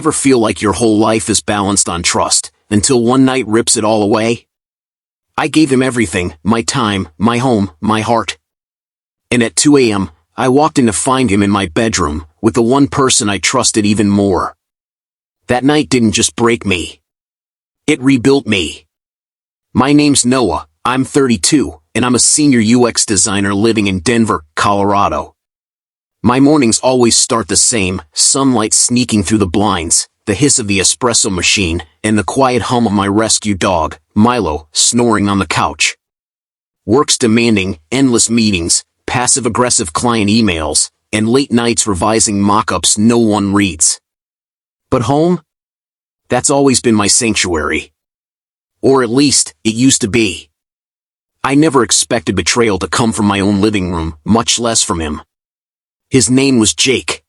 Ever feel like your whole life is balanced on trust, until one night rips it all away? I gave him everything, my time, my home, my heart. And at 2 a.m., I walked in to find him in my bedroom, with the one person I trusted even more. That night didn't just break me. It rebuilt me. My name's Noah, I'm 32, and I'm a senior UX designer living in Denver, Colorado. My mornings always start the same, sunlight sneaking through the blinds, the hiss of the espresso machine, and the quiet hum of my rescue dog, Milo, snoring on the couch. Work's demanding, endless meetings, passive-aggressive client emails, and late nights revising mock-ups no one reads. But home? That's always been my sanctuary. Or at least, it used to be. I never expected betrayal to come from my own living room, much less from him. His name was Jake.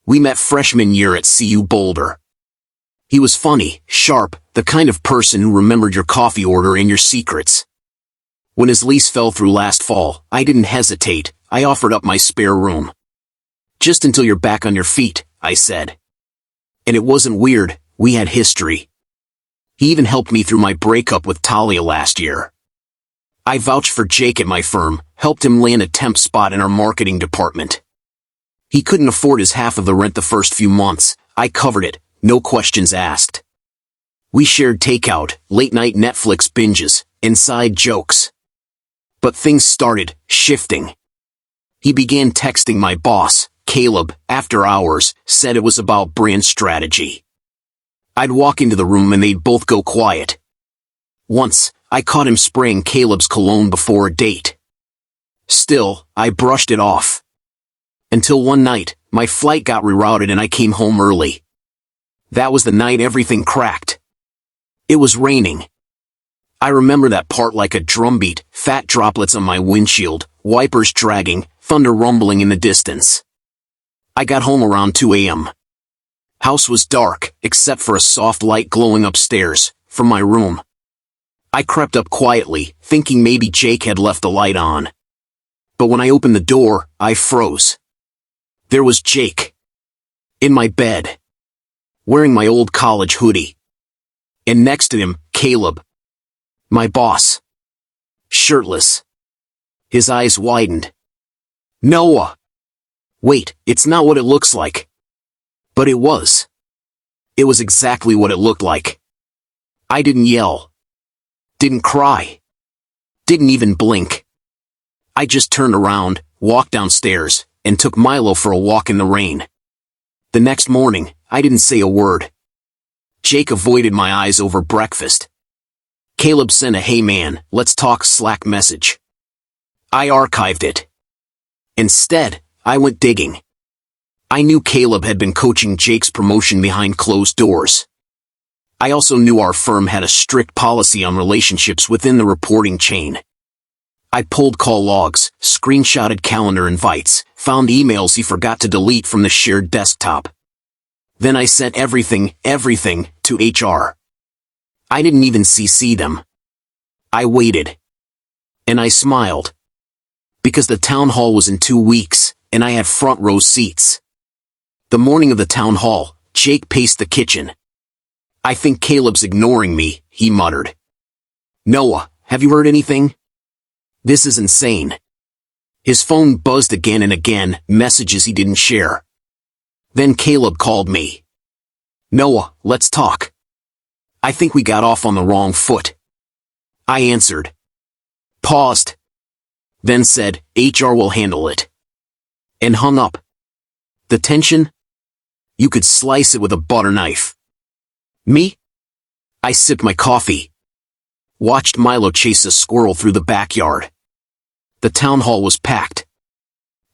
We met freshman year at CU Boulder. He was funny, sharp, the kind of person who remembered your coffee order and your secrets. When his lease fell through last fall, I didn't hesitate, I offered up my spare room. Just until you're back on your feet, I said. And it wasn't weird, we had history. He even helped me through my breakup with Talia last year. I vouched for Jake at my firm, helped him land a temp spot in our marketing department. He couldn't afford his half of the rent the first few months, I covered it, no questions asked. We shared takeout, late-night Netflix binges, inside jokes. But things started shifting. He began texting my boss, Caleb, after hours, said it was about brand strategy. I'd walk into the room and they'd both go quiet. Once, I caught him spraying Caleb's cologne before a date. Still, I brushed it off. Until one night, my flight got rerouted and I came home early. That was the night everything cracked. It was raining. I remember that part like a drumbeat, fat droplets on my windshield, wipers dragging, thunder rumbling in the distance. I got home around 2 a.m. House was dark, except for a soft light glowing upstairs, from my room. I crept up quietly, thinking maybe Jake had left the light on. But when I opened the door, I froze. There was Jake. In my bed. Wearing my old college hoodie. And next to him, Caleb. My boss. Shirtless. His eyes widened. Noah! Wait, it's not what it looks like. But it was. It was exactly what it looked like. I didn't yell. Didn't cry. Didn't even blink. I just turned around, walked downstairs, and took Milo for a walk in the rain. The next morning, I didn't say a word. Jake avoided my eyes over breakfast. Caleb sent a "Hey man, let's talk" Slack message. I archived it. Instead, I went digging. I knew Caleb had been coaching Jake's promotion behind closed doors. I also knew our firm had a strict policy on relationships within the reporting chain. I pulled call logs, screenshotted calendar invites, found emails he forgot to delete from the shared desktop. Then I sent everything, to HR. I didn't even CC them. I waited. And I smiled. Because the town hall was in 2 weeks, and I had front row seats. The morning of the town hall, Jake paced the kitchen. "I think Caleb's ignoring me," he muttered. "Noah, have you heard anything? This is insane." His phone buzzed again and again, messages he didn't share. Then Caleb called me. "Noah, let's talk. I think we got off on the wrong foot." I answered. Paused. Then said, "HR will handle it." And hung up. The tension? You could slice it with a butter knife. Me? I sipped my coffee. Watched Milo chase a squirrel through the backyard. The town hall was packed.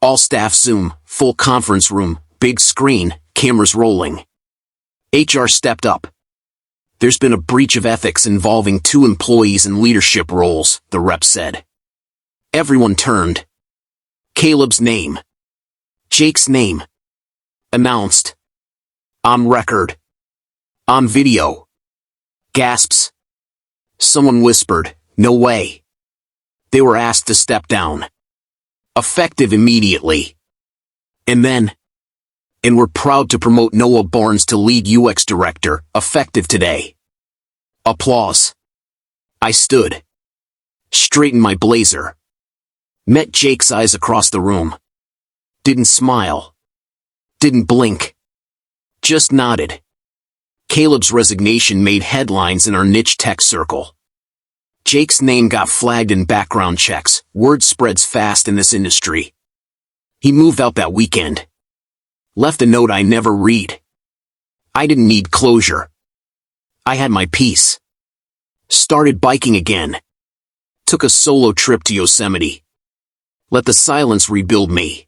All staff Zoom, full conference room, big screen, cameras rolling. HR stepped up. "There's been a breach of ethics involving 2 employees in leadership roles," the rep said. Everyone turned. Caleb's name. Jake's name. Announced. On record. On video. Gasps. Someone whispered, "No way." They were asked to step down. Effective immediately. And then, And we're proud to promote Noah Barnes to lead UX director, effective today. Applause. I stood. Straightened my blazer. Met Jake's eyes across the room. Didn't smile. Didn't blink. Just nodded. Caleb's resignation made headlines in our niche tech circle. Jake's name got flagged in background checks. Word spreads fast in this industry. He moved out that weekend. Left a note I never read. I didn't need closure. I had my peace. Started biking again. Took a solo trip to Yosemite. Let the silence rebuild me.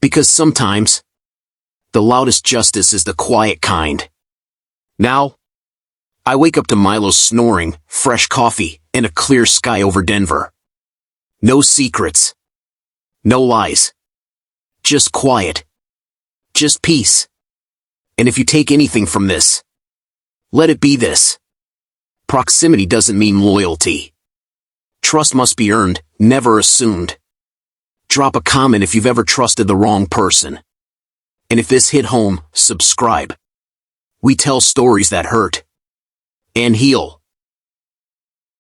Because sometimes, the loudest justice is the quiet kind. Now, I wake up to Milo's snoring, fresh coffee, and a clear sky over Denver. No secrets. No lies. Just quiet. Just peace. And if you take anything from this, let it be this. Proximity doesn't mean loyalty. Trust must be earned, never assumed. Drop a comment if you've ever trusted the wrong person. And if this hit home, subscribe. We tell stories that hurt and heal.